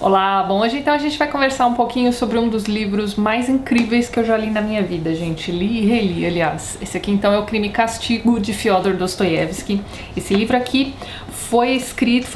Olá, bom, hoje então a gente vai conversar um pouquinho sobre um dos livros mais incríveis que eu já li na minha vida, gente. Li e reli, aliás. Esse aqui então é o Crime e Castigo, de Fyodor Dostoiévski. Esse livro aqui foi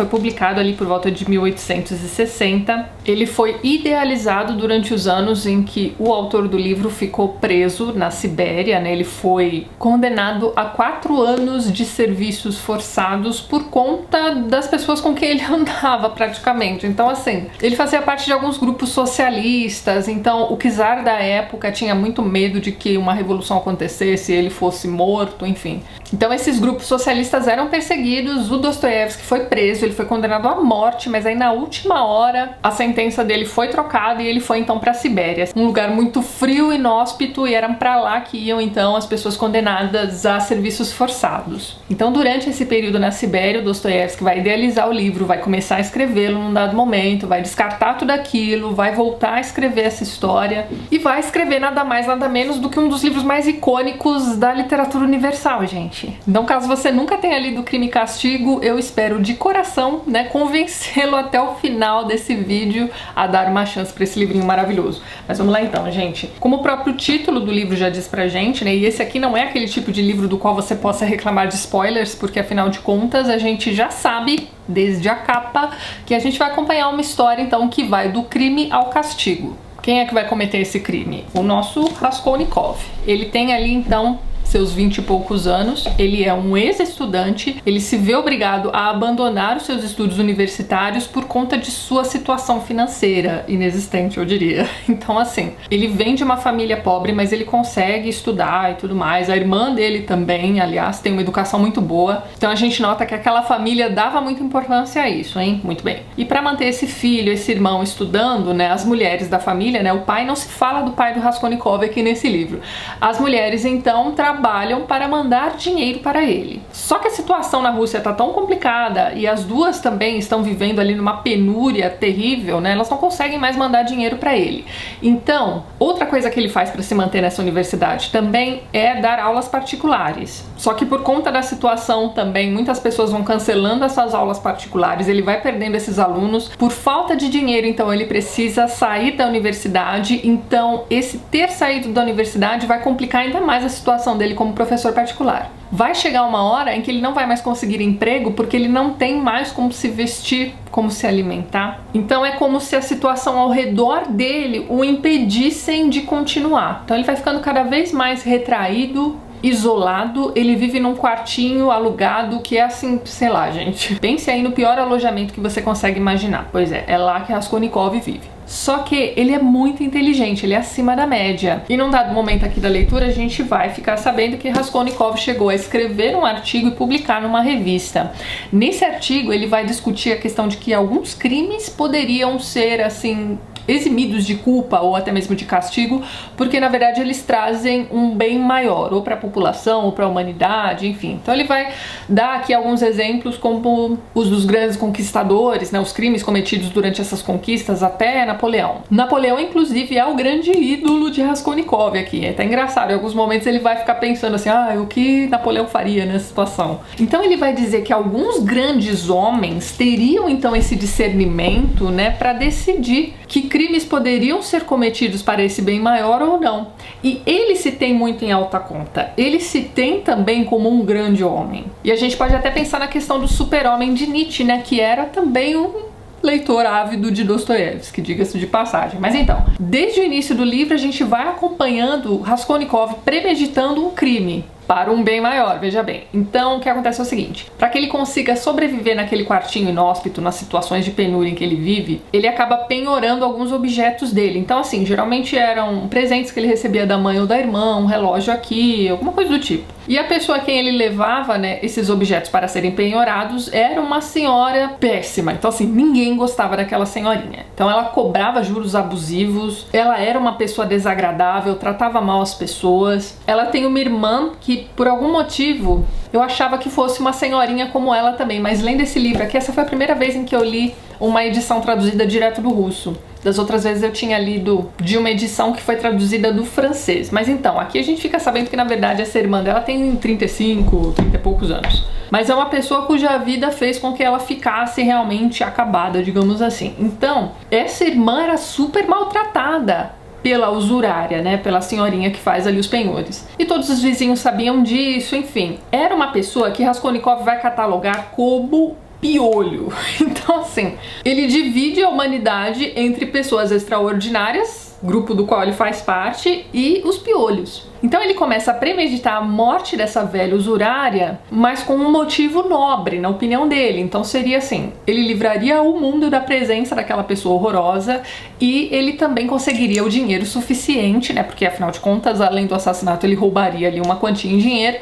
publicado ali por volta de 1860. Ele foi idealizado durante os anos em que o autor do livro ficou preso na Sibéria, né? Ele foi condenado a 4 anos de serviços forçados por conta das pessoas com quem ele andava, praticamente. Então, assim, ele fazia parte de alguns grupos socialistas, então o czar da época tinha muito medo de que uma revolução acontecesse e ele fosse morto, enfim. Então esses grupos socialistas eram perseguidos, o Dostoiévski foi preso, ele foi condenado à morte, mas aí na última hora a sentença dele foi trocada e ele foi então para a Sibéria, um lugar muito frio e inóspito, e eram para lá que iam então as pessoas condenadas a serviços forçados. Então durante esse período na Sibéria, o Dostoiévski vai idealizar o livro, vai começar a escrevê-lo num dado momento, vai descartar tudo aquilo, vai voltar a escrever essa história e vai escrever nada mais, nada menos do que um dos livros mais icônicos da literatura universal, gente. Então, caso você nunca tenha lido Crime e Castigo, eu espero de coração, né, convencê-lo até o final desse vídeo a dar uma chance para esse livrinho maravilhoso. Mas vamos lá então, gente. Como o próprio título do livro já diz pra gente, né, e esse aqui não é aquele tipo de livro do qual você possa reclamar de spoilers, porque afinal de contas a gente já sabe desde a capa que a gente vai acompanhar uma história então que vai do crime ao castigo. Quem é que vai cometer esse crime? O nosso Raskolnikov. Ele tem ali então seus 20 e poucos anos, ele é um ex-estudante, ele se vê obrigado a abandonar os seus estudos universitários por conta de sua situação financeira, inexistente, eu diria. Então, assim, ele vem de uma família pobre, mas ele consegue estudar e tudo mais. A irmã dele também, aliás, tem uma educação muito boa. Então a gente nota que aquela família dava muita importância a isso, hein? Muito bem. E para manter esse filho, esse irmão estudando, né, as mulheres da família, né, o pai, não se fala do pai do Raskolnikov aqui nesse livro. As mulheres, então, trabalham para mandar dinheiro para ele. Só que a situação na Rússia tá tão complicada e as duas também estão vivendo ali numa penúria terrível, né? Elas não conseguem mais mandar dinheiro para ele. Então, outra coisa que ele faz para se manter nessa universidade também é dar aulas particulares. Só que por conta da situação também, muitas pessoas vão cancelando essas aulas particulares, ele vai perdendo esses alunos. Por falta de dinheiro, então, ele precisa sair da universidade. Então, esse ter saído da universidade vai complicar ainda mais a situação dele como professor particular. Vai chegar uma hora em que ele não vai mais conseguir emprego porque ele não tem mais como se vestir, como se alimentar. Então é como se a situação ao redor dele o impedissem de continuar. Então ele vai ficando cada vez mais retraído, isolado. Ele vive num quartinho alugado que é assim, sei lá, gente. Pense aí no pior alojamento que você consegue imaginar. Pois é lá que Raskolnikov vive. Só que ele é muito inteligente, ele é acima da média. E num dado momento aqui da leitura, a gente vai ficar sabendo que Raskolnikov chegou a escrever um artigo e publicar numa revista. Nesse artigo, ele vai discutir a questão de que alguns crimes poderiam ser, assim, eximidos de culpa ou até mesmo de castigo, porque na verdade eles trazem um bem maior, ou para a população, ou para a humanidade, enfim. Então ele vai dar aqui alguns exemplos como os dos grandes conquistadores, né, os crimes cometidos durante essas conquistas, até Napoleão. Napoleão, inclusive, é o grande ídolo de Raskolnikov aqui. É até engraçado, em alguns momentos ele vai ficar pensando assim, o que Napoleão faria nessa situação? Então ele vai dizer que alguns grandes homens teriam então esse discernimento, né, para decidir que crimes poderiam ser cometidos para esse bem maior ou não. E ele se tem muito em alta conta. Ele se tem também como um grande homem. E a gente pode até pensar na questão do super-homem de Nietzsche, né, que era também um leitor ávido de Dostoiévski, diga-se de passagem. Mas então, desde o início do livro a gente vai acompanhando Raskolnikov premeditando um crime para um bem maior, veja bem. Então, o que acontece é o seguinte, para que ele consiga sobreviver naquele quartinho inóspito, nas situações de penúria em que ele vive, ele acaba penhorando alguns objetos dele. Então, assim, geralmente eram presentes que ele recebia da mãe ou da irmã, um relógio aqui, alguma coisa do tipo. E a pessoa a quem ele levava, né, esses objetos para serem penhorados era uma senhora péssima. Então, assim, ninguém gostava daquela senhorinha. Então, ela cobrava juros abusivos, ela era uma pessoa desagradável, tratava mal as pessoas. Ela tem uma irmã que, por algum motivo, eu achava que fosse uma senhorinha como ela também. Mas lendo esse livro aqui, essa foi a primeira vez em que eu li uma edição traduzida direto do russo. Das outras vezes eu tinha lido de uma edição que foi traduzida do francês. Mas então, aqui a gente fica sabendo que na verdade essa irmã dela tem 35, 30 e poucos anos. mas é uma pessoa cuja vida fez com que ela ficasse realmente acabada, digamos assim. Então, essa irmã era super maltratada pela usurária, né, pela senhorinha que faz ali os penhores. E todos os vizinhos sabiam disso, enfim. Era uma pessoa que Raskolnikov vai catalogar como piolho. Então, assim, ele divide a humanidade entre pessoas extraordinárias, grupo do qual ele faz parte, e os piolhos. Então ele começa a premeditar a morte dessa velha usurária, mas com um motivo nobre, na opinião dele. Então seria assim, ele livraria o mundo da presença daquela pessoa horrorosa e ele também conseguiria o dinheiro suficiente, né? Porque afinal de contas, além do assassinato, ele roubaria ali uma quantia em dinheiro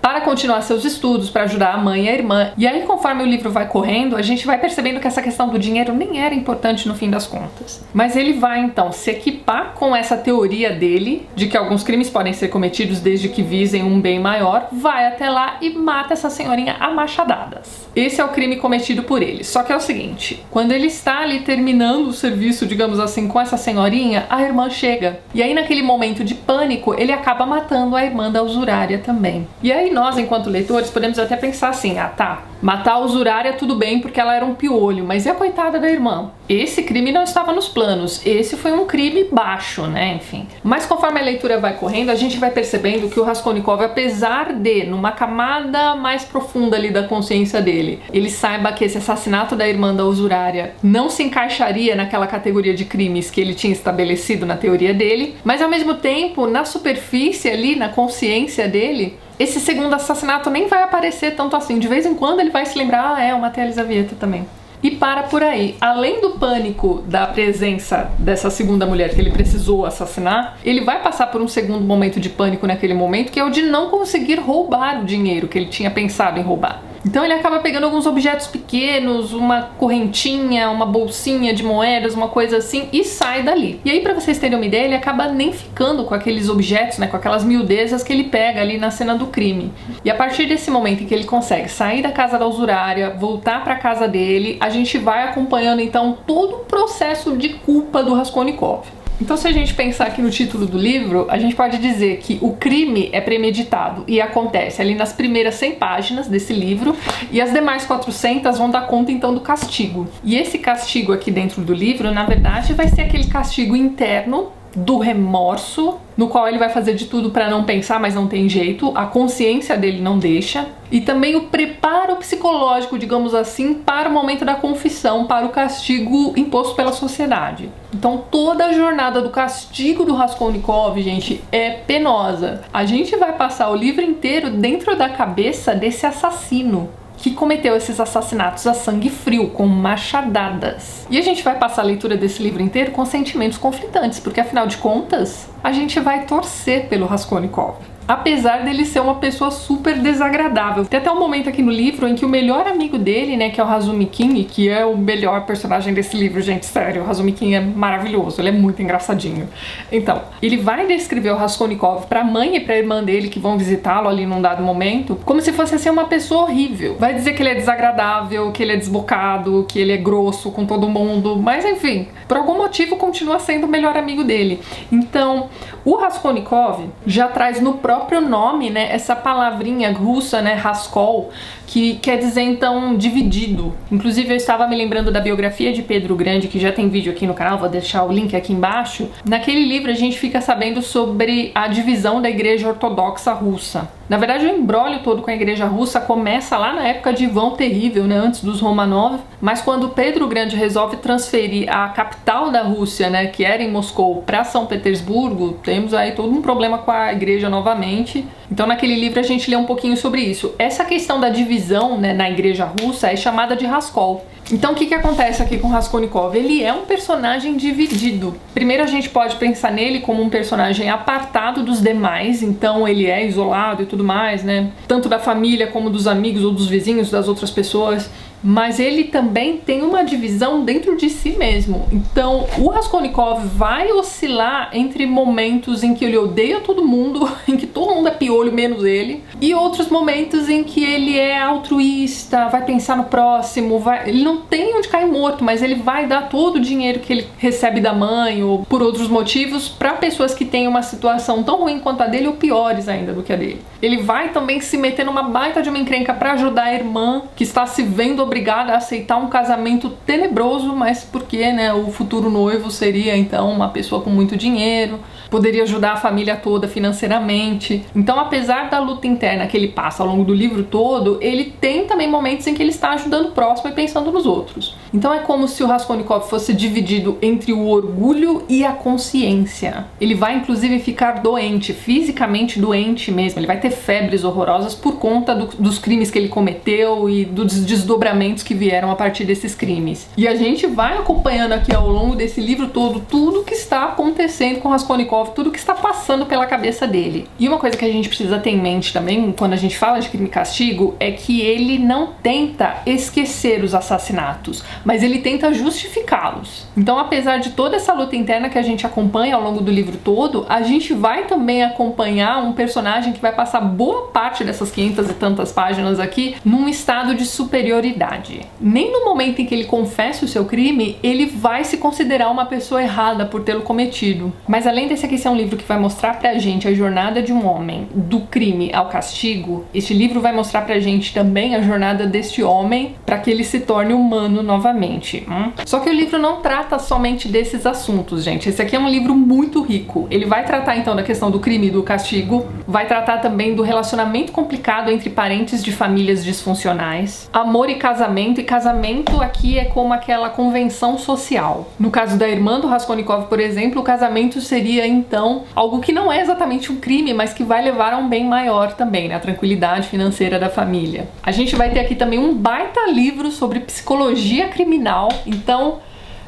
para continuar seus estudos, para ajudar a mãe e a irmã. E aí, conforme o livro vai correndo, a gente vai percebendo que essa questão do dinheiro nem era importante no fim das contas. Mas ele vai, então, se equipar com essa teoria dele, de que alguns crimes podem ser cometidos desde que visem um bem maior, vai até lá e mata essa senhorinha a machadadas. Esse é o crime cometido por ele. Só que é o seguinte, quando ele está ali terminando o serviço, digamos assim, com essa senhorinha, a irmã chega. E aí, naquele momento de pânico, ele acaba matando a irmã da usurária também. E aí, nós, enquanto leitores, podemos até pensar assim, ah tá, matar a usurária tudo bem porque ela era um piolho, mas e a coitada da irmã? Esse crime não estava nos planos, esse foi um crime baixo, né, enfim. Mas conforme a leitura vai correndo, a gente vai percebendo que o Raskolnikov, apesar de, numa camada mais profunda ali da consciência dele, ele saiba que esse assassinato da irmã da usurária não se encaixaria naquela categoria de crimes que ele tinha estabelecido na teoria dele, mas ao mesmo tempo, na superfície ali, na consciência dele, esse segundo assassinato nem vai aparecer tanto assim. De vez em quando ele vai se lembrar, eu matei a Elizaveta também. E para por aí. Além do pânico da presença dessa segunda mulher que ele precisou assassinar, ele vai passar por um segundo momento de pânico naquele momento, que é o de não conseguir roubar o dinheiro que ele tinha pensado em roubar. Então ele acaba pegando alguns objetos pequenos, uma correntinha, uma bolsinha de moedas, uma coisa assim, e sai dali. E aí, pra vocês terem uma ideia, ele acaba nem ficando com aqueles objetos, né, com aquelas miudezas que ele pega ali na cena do crime. E a partir desse momento em que ele consegue sair da casa da usurária, voltar pra casa dele, a gente vai acompanhando então todo o processo de culpa do Raskolnikov. Então, se a gente pensar aqui no título do livro, a gente pode dizer que o crime é premeditado e acontece ali nas primeiras 100 páginas desse livro, e as demais 400 vão dar conta então do castigo. E esse castigo aqui dentro do livro, na verdade, vai ser aquele castigo interno do remorso, no qual ele vai fazer de tudo para não pensar, mas não tem jeito, a consciência dele não deixa, e também o preparo psicológico, digamos assim, para o momento da confissão, para o castigo imposto pela sociedade. Então toda a jornada do castigo do Raskolnikov, gente, é penosa. A gente vai passar o livro inteiro dentro da cabeça desse assassino que cometeu esses assassinatos a sangue frio, com machadadas. E a gente vai passar a leitura desse livro inteiro com sentimentos conflitantes, porque afinal de contas, a gente vai torcer pelo Raskolnikov. Apesar dele ser uma pessoa super desagradável. Tem até um momento aqui no livro em que o melhor amigo dele, né, que é o Razumikin, que é o melhor personagem desse livro, gente, sério, o Razumikin é maravilhoso, ele é muito engraçadinho. Então, ele vai descrever o Raskolnikov pra mãe e pra irmã dele, que vão visitá-lo ali num dado momento, como se fosse assim uma pessoa horrível. Vai dizer que ele é desagradável, que ele é desbocado, que ele é grosso com todo mundo, mas enfim, por algum motivo continua sendo o melhor amigo dele. Então, o Raskolnikov já traz no próprio nome, né, essa palavrinha russa, né, Raskol, que quer dizer então dividido. Inclusive eu estava me lembrando da biografia de Pedro Grande, que já tem vídeo aqui no canal, vou deixar o link aqui embaixo. Naquele livro a gente fica sabendo sobre a divisão da Igreja Ortodoxa Russa. Na verdade, o imbróglio todo com a Igreja Russa começa lá na época de Ivan o Terrível, né, antes dos Romanov, mas quando Pedro Grande resolve transferir a capital da Rússia, né, que era em Moscou, para São Petersburgo, temos aí todo um problema com a igreja novamente. Então naquele livro a gente lê um pouquinho sobre isso. Essa questão da divisão, né, na Igreja Russa é chamada de Raskol. Então o que acontece aqui com Raskolnikov? Ele é um personagem dividido. Primeiro a gente pode pensar nele como um personagem apartado dos demais, então ele é isolado e tudo mais, né? Tanto da família como dos amigos ou dos vizinhos, das outras pessoas. Mas ele também tem uma divisão dentro de si mesmo. Então o Raskolnikov vai oscilar entre momentos em que ele odeia todo mundo, em que todo mundo é piolho menos ele, e outros momentos em que ele é altruísta, vai pensar no próximo, ele não tem onde cair morto, mas ele vai dar todo o dinheiro que ele recebe da mãe ou por outros motivos para pessoas que têm uma situação tão ruim quanto a dele ou piores ainda do que a dele. Ele vai também se meter numa baita de uma encrenca para ajudar a irmã, que está se vendo obrigada a aceitar um casamento tenebroso, mas porque, né, o futuro noivo seria então uma pessoa com muito dinheiro, poderia ajudar a família toda financeiramente. Então, apesar da luta interna que ele passa ao longo do livro todo, ele tem também momentos em que ele está ajudando o próximo e pensando nos outros. Então é como se o Raskolnikov fosse dividido entre o orgulho e a consciência. Ele vai inclusive ficar doente, fisicamente doente mesmo. Ele vai ter febres horrorosas por conta dos crimes que ele cometeu e dos desdobramentos que vieram a partir desses crimes. E a gente vai acompanhando aqui ao longo desse livro todo tudo que está acontecendo com o Raskolnikov, tudo que está passando pela cabeça dele. E uma coisa que a gente precisa ter em mente também, quando a gente fala de Crime e Castigo, é que ele não tenta esquecer os assassinatos, mas ele tenta justificá-los. Então, apesar de toda essa luta interna que a gente acompanha ao longo do livro todo, a gente vai também acompanhar um personagem que vai passar boa parte dessas 500 e tantas páginas aqui num estado de superioridade. Nem no momento em que ele confessa o seu crime, ele vai se considerar uma pessoa errada por tê-lo cometido. Mas além desse aqui ser um livro que vai mostrar pra gente a jornada de um homem do crime ao castigo, este livro vai mostrar pra gente também a jornada deste homem para que ele se torne humano novamente. Só que o livro não trata somente desses assuntos, gente. Esse aqui é um livro muito rico. Ele vai tratar então da questão do crime e do castigo, vai tratar também do relacionamento complicado entre parentes de famílias disfuncionais, amor e casamento aqui é como aquela convenção social. No caso da irmã do Raskolnikov, por exemplo, o casamento seria então algo que não é exatamente um crime, mas que vai levar a um bem maior também, né? A tranquilidade financeira da família. A gente vai ter aqui também um baita livro sobre psicologia criminal, então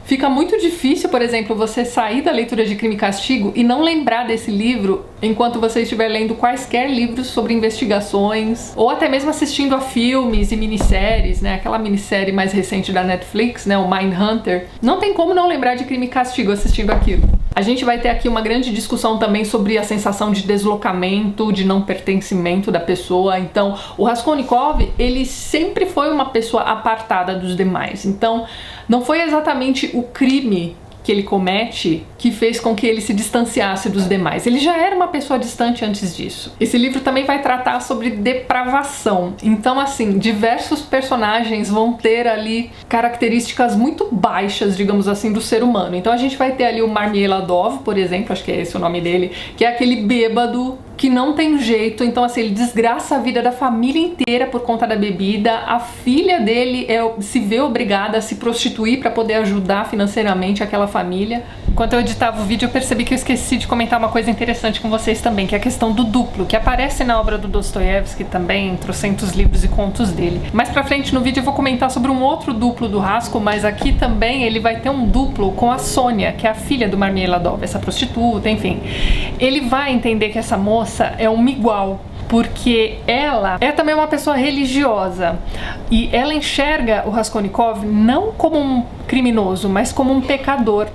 fica muito difícil, por exemplo, você sair da leitura de Crime e Castigo e não lembrar desse livro enquanto você estiver lendo quaisquer livros sobre investigações, ou até mesmo assistindo a filmes e minisséries, né? Aquela minissérie mais recente da Netflix, né? O Mindhunter. Não tem como não lembrar de Crime e Castigo assistindo aquilo. A gente vai ter aqui uma grande discussão também sobre a sensação de deslocamento, de não pertencimento da pessoa. Então, o Raskolnikov, ele sempre foi uma pessoa apartada dos demais. Então, não foi exatamente o crime que ele comete que fez com que ele se distanciasse dos demais. Ele já era uma pessoa distante antes disso. Esse livro também vai tratar sobre depravação. Então, assim, diversos personagens vão ter ali características muito baixas, digamos assim, do ser humano. Então a gente vai ter ali o Marmeladov, por exemplo, acho que é esse o nome dele, que é aquele bêbado que não tem jeito. Então, assim, ele desgraça a vida da família inteira por conta da bebida. A filha dele se vê obrigada a se prostituir para poder ajudar financeiramente aquela família. Enquanto eu editava o vídeo, eu percebi que eu esqueci de comentar uma coisa interessante com vocês também, que é a questão do duplo, que aparece na obra do Dostoiévski também, em trocentos livros e contos dele. Mais pra frente no vídeo eu vou comentar sobre um outro duplo do Rasko, mas aqui também ele vai ter um duplo com a Sônia, que é a filha do Marmeladov, essa prostituta, enfim. Ele vai entender que essa moça é uma igual, porque ela é também uma pessoa religiosa e ela enxerga o Raskolnikov não como um criminoso, mas como um pecador.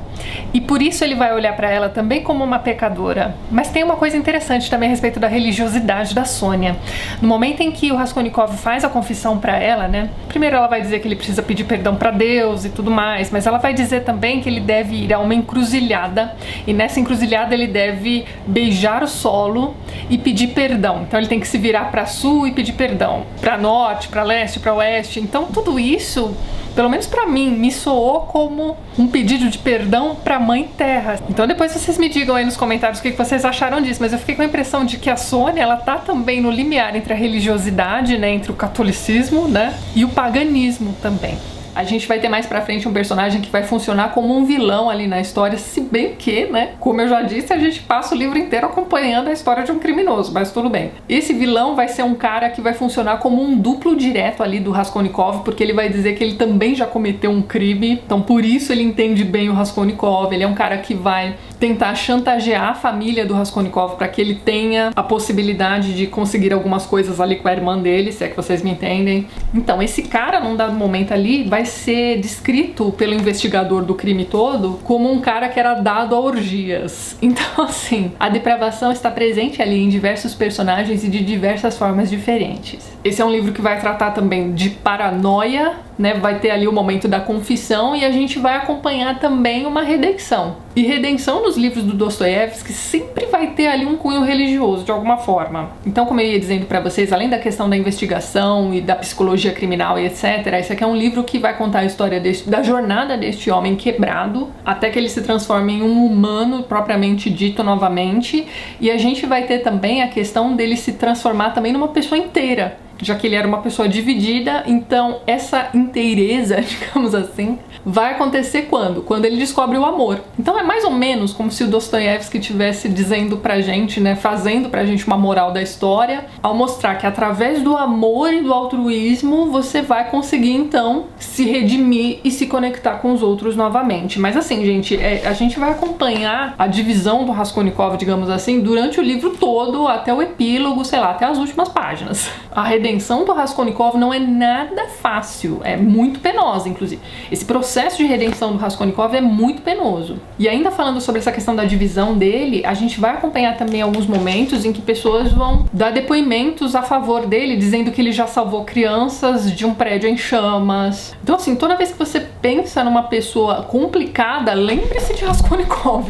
E por isso ele vai olhar para ela também como uma pecadora. Mas tem uma coisa interessante também a respeito da religiosidade da Sônia. No momento em que o Raskolnikov faz a confissão para ela, né? Primeiro ela vai dizer que ele precisa pedir perdão para Deus e tudo mais, mas ela vai dizer também que ele deve ir a uma encruzilhada e nessa encruzilhada ele deve beijar o solo e pedir perdão. Então ele tem que se virar para sul e pedir perdão, para norte, para leste, para oeste. Então tudo isso, pelo menos pra mim, me soou como um pedido de perdão pra Mãe Terra. Então depois vocês me digam aí nos comentários o que vocês acharam disso, mas eu fiquei com a impressão de que a Sônia, ela tá também no limiar entre a religiosidade, né, entre o catolicismo, né, e o paganismo também. A gente vai ter mais pra frente um personagem que vai funcionar como um vilão ali na história, se bem que, né, como eu já disse, a gente passa o livro inteiro acompanhando a história de um criminoso, mas tudo bem. Esse vilão vai ser um cara que vai funcionar como um duplo direto ali do Raskolnikov, porque ele vai dizer que ele também já cometeu um crime, então por isso ele entende bem o Raskolnikov. Ele é um cara que vai tentar chantagear a família do Raskolnikov para que ele tenha a possibilidade de conseguir algumas coisas ali com a irmã dele, se é que vocês me entendem. Então esse cara, num dado momento ali, vai ser descrito pelo investigador do crime todo como um cara que era dado a orgias. Então, assim, a depravação está presente ali em diversos personagens e de diversas formas diferentes. Esse é um livro que vai tratar também de paranoia, né? Vai ter ali o momento da confissão e a gente vai acompanhar também uma redenção. E redenção nos livros do Dostoiévski sempre vai ter ali um cunho religioso, de alguma forma. Então, como eu ia dizendo pra vocês, além da questão da investigação e da psicologia criminal e etc., esse aqui é um livro que vai contar a história da jornada deste homem quebrado, até que ele se transforme em um humano propriamente dito novamente. E a gente vai ter também a questão dele se transformar também numa pessoa inteira, já que ele era uma pessoa dividida. Então essa inteireza, digamos assim, vai acontecer quando? Quando ele descobre o amor. Então é mais ou menos como se o Dostoiévski estivesse dizendo pra gente, né, fazendo pra gente uma moral da história, ao mostrar que através do amor e do altruísmo você vai conseguir então se redimir e se conectar com os outros novamente. Mas assim, gente, a gente vai acompanhar a divisão do Raskolnikov, digamos assim, durante o livro todo, até o epílogo, sei lá, até as últimas páginas. A redenção do Raskolnikov não é nada fácil, é muito penosa, inclusive. Esse processo de redenção do Raskolnikov é muito penoso. E ainda falando sobre essa questão da divisão dele, a gente vai acompanhar também alguns momentos em que pessoas vão dar depoimentos a favor dele, dizendo que ele já salvou crianças de um prédio em chamas. Então assim, toda vez que você pensa numa pessoa complicada, lembre-se de Raskolnikov.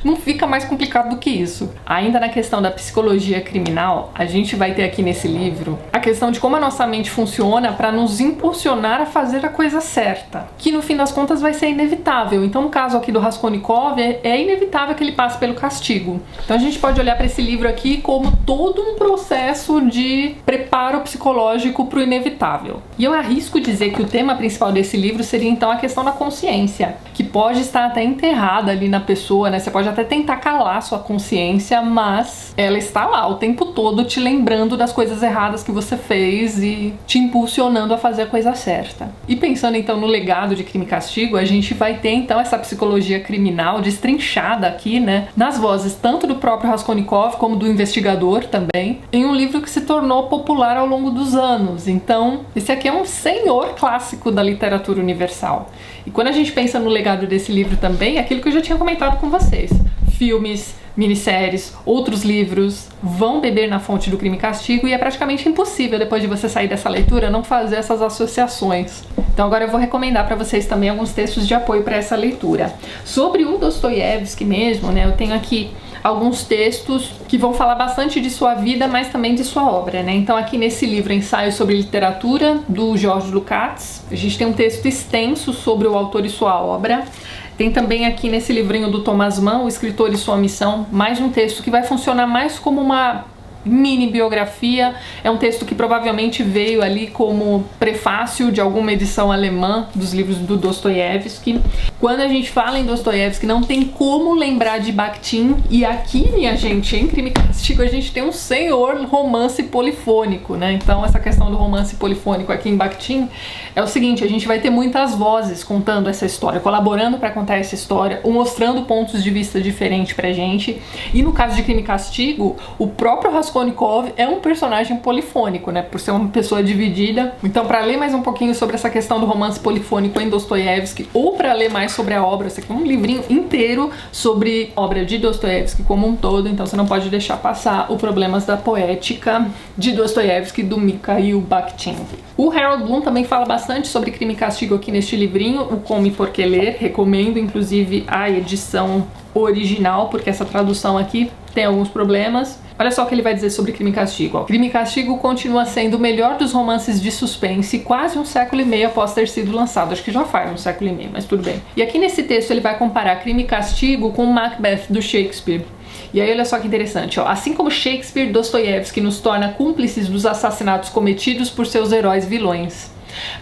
Não fica mais complicado do que isso. Ainda na questão da psicologia criminal, a gente vai ter aqui nesse livro a questão de como a nossa mente funciona para nos impulsionar a fazer a coisa certa, que no fim das contas vai ser inevitável. Então no caso aqui do Raskolnikov, é inevitável que ele passe pelo castigo. Então a gente pode olhar para esse livro aqui como todo um processo de preparo psicológico para o inevitável. E eu arrisco dizer que o tema principal desse livro seria então a questão da consciência, que pode estar até enterrada ali na pessoa, né? Você pode até tentar calar sua consciência, mas ela está lá o tempo todo te lembrando das coisas erradas que você fez e te impulsionando a fazer a coisa certa. E pensando então no legado de Crime e Castigo, a gente vai ter então essa psicologia criminal destrinchada aqui, né, nas vozes tanto do próprio Raskolnikov como do investigador também, em um livro que se tornou popular ao longo dos anos. Então, esse aqui é um senhor clássico da literatura universal. E quando a gente pensa no legado desse livro também, é aquilo que eu já tinha comentado com vocês. Filmes, minisséries, outros livros vão beber na fonte do Crime e Castigo e é praticamente impossível, depois de você sair dessa leitura, não fazer essas associações. Então agora eu vou recomendar para vocês também alguns textos de apoio para essa leitura. Sobre o Dostoiévski mesmo, né, eu tenho aqui alguns textos que vão falar bastante de sua vida, mas também de sua obra, né? Então aqui nesse livro Ensaio sobre Literatura, do George Lukács, a gente tem um texto extenso sobre o autor e sua obra. Tem também aqui nesse livrinho do Thomas Mann, O Escritor e Sua Missão, mais um texto que vai funcionar mais como uma mini biografia. É um texto que provavelmente veio ali como prefácio de alguma edição alemã dos livros do Dostoiévski. Quando a gente fala em Dostoiévski, não tem como lembrar de Bakhtin, e aqui, minha gente, em Crime e Castigo, a gente tem um senhor romance polifônico, né? Então essa questão do romance polifônico aqui em Bakhtin é o seguinte: a gente vai ter muitas vozes contando essa história, colaborando para contar essa história, ou mostrando pontos de vista diferentes pra gente. E no caso de Crime e Castigo, o próprio Raskolnikov é um personagem polifônico, né, por ser uma pessoa dividida. Então, para ler mais um pouquinho sobre essa questão do romance polifônico em Dostoiévski, ou para ler mais sobre a obra, esse aqui é um livrinho inteiro sobre a obra de Dostoiévski como um todo, então você não pode deixar passar o Problemas da Poética de Dostoiévski, do Mikhail Bakhtin. O Harold Bloom também fala bastante sobre Crime e Castigo aqui neste livrinho, o Como e Por Que Ler. Recomendo, inclusive, a edição original, porque essa tradução aqui tem alguns problemas. Olha só o que ele vai dizer sobre Crime e Castigo. Ó. Crime e Castigo continua sendo o melhor dos romances de suspense quase um século e meio após ter sido lançado. Acho que já faz um século e meio, mas tudo bem. E aqui nesse texto ele vai comparar Crime e Castigo com Macbeth, do Shakespeare. E aí olha só que interessante, ó. Assim como Shakespeare, Dostoiévski nos torna cúmplices dos assassinatos cometidos por seus heróis vilões.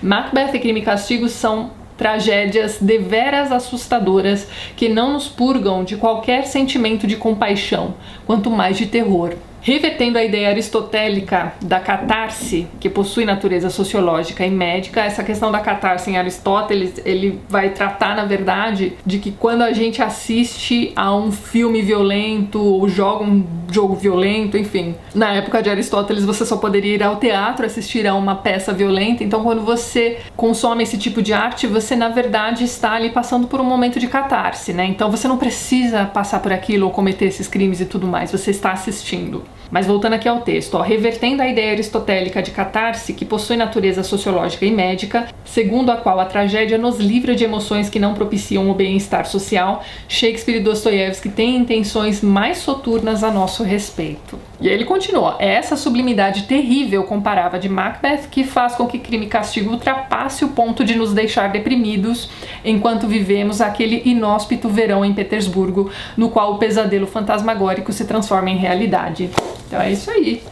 Macbeth e Crime e Castigo são tragédias deveras assustadoras que não nos purgam de qualquer sentimento de compaixão, quanto mais de terror. Revertendo a ideia aristotélica da catarse, que possui natureza sociológica e médica, essa questão da catarse em Aristóteles, ele vai tratar, na verdade, de que quando a gente assiste a um filme violento ou joga um jogo violento, enfim. Na época de Aristóteles, você só poderia ir ao teatro assistir a uma peça violenta, então quando você consome esse tipo de arte, você, na verdade, está ali passando por um momento de catarse, né? Então você não precisa passar por aquilo ou cometer esses crimes e tudo mais, você está assistindo. Mas voltando aqui ao texto, revertendo a ideia aristotélica de catarse, que possui natureza sociológica e médica, segundo a qual a tragédia nos livra de emoções que não propiciam o bem-estar social, Shakespeare e Dostoiévski têm intenções mais soturnas a nosso respeito. E aí ele continua, é essa sublimidade terrível, comparava de Macbeth, que faz com que Crime e Castigo ultrapasse o ponto de nos deixar deprimidos enquanto vivemos aquele inóspito verão em Petersburgo, no qual o pesadelo fantasmagórico se transforma em realidade. Então é isso aí.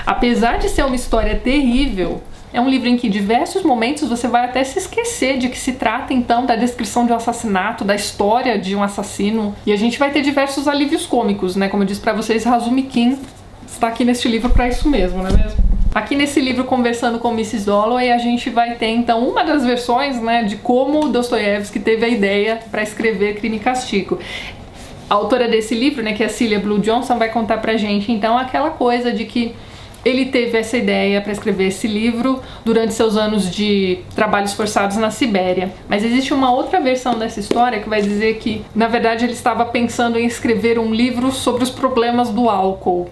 Apesar de ser uma história terrível, é um livro em que em diversos momentos você vai até se esquecer de que se trata então da descrição de um assassinato, da história de um assassino, e a gente vai ter diversos alívios cômicos, né? Como eu disse pra vocês, Razumikin está aqui neste livro para isso mesmo, não é mesmo? Aqui nesse livro, Conversando com Mrs. Dalloway, a gente vai ter então uma das versões, né, de como Dostoiévski teve a ideia para escrever Crime e Castigo. A autora desse livro, né, que é a Celia Blue Johnson, vai contar pra gente então aquela coisa de que ele teve essa ideia para escrever esse livro durante seus anos de trabalhos forçados na Sibéria. Mas existe uma outra versão dessa história que vai dizer que, na verdade, ele estava pensando em escrever um livro sobre os problemas do álcool.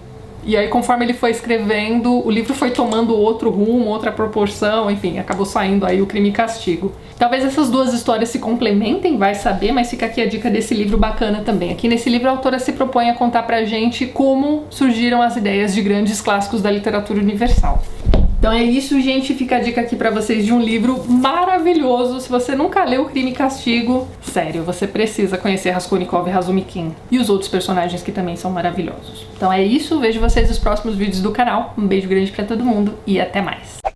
E aí, conforme ele foi escrevendo, o livro foi tomando outro rumo, outra proporção, enfim, acabou saindo aí o Crime e Castigo. Talvez essas duas histórias se complementem, vai saber, mas fica aqui a dica desse livro bacana também. Aqui nesse livro a autora se propõe a contar pra gente como surgiram as ideias de grandes clássicos da literatura universal. Então é isso, gente, fica a dica aqui pra vocês de um livro maravilhoso. Se você nunca leu Crime e Castigo, sério, você precisa conhecer Raskolnikov e Razumikin e os outros personagens que também são maravilhosos. Então é isso, vejo vocês nos próximos vídeos do canal. Um beijo grande pra todo mundo e até mais!